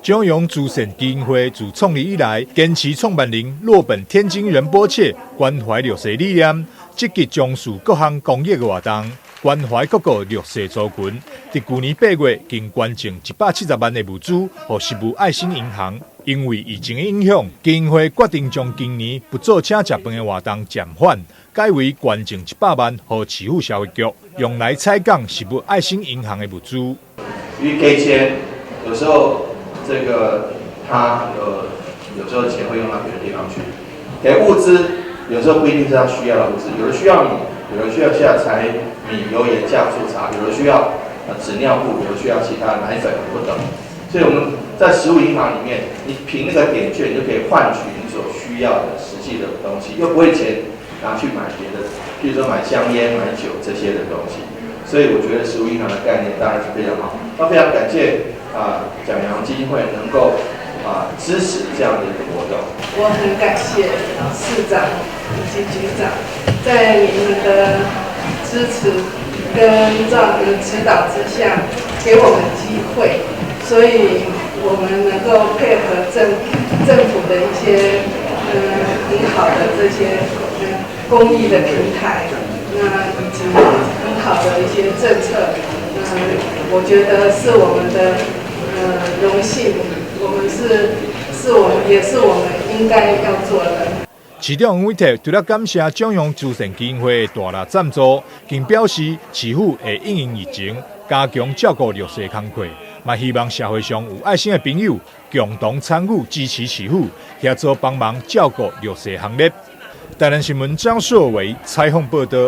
江永慈善基金会自创立以来，坚持创办人落本天津仁波切关怀弱势理念，积极从事各项公益活动，关怀各个弱势族群。在去年8月，经捐赠170万的物资，予食物爱心银行。因为疫情的影响，基金会决定将今年不做请食饭的活动暂缓，改为捐赠100万予市府消费局，用来采购食物爱心银行的物资。因为给钱，有时候这个他有时候钱会用到别的地方去，给物资有时候不一定是他需要的物资，有的需要米，有的需要柴米油盐酱醋茶，有的需要纸尿布，有的需要其他的奶粉等等。所以我们在食物银行里面，你凭那个点券，你就可以换取你所需要的实际的东西，又不会钱拿去买别的，譬如说买香烟、买酒这些的东西。所以我觉得食物银行的概念当然是非常好。那非常感谢蒋阳基金会能够支持这样的一个活动。我很感谢市长以及局长在你们的支持跟指导之下，给我们机会。所以我们能够配合政府的一些很好的这些公益的平台，那以及很好的一些政策，我觉得是我们的荣幸，也是我们应该要做的。市长黄伟哲除了感谢江永慈善基金会的大力赞助，更表示市府会因应疫情加强照顾弱势康课。嘛，希望社会上有爱心的朋友共同参与支持市府，协助帮忙照顾弱势行列。台南新闻张硕维采访报道。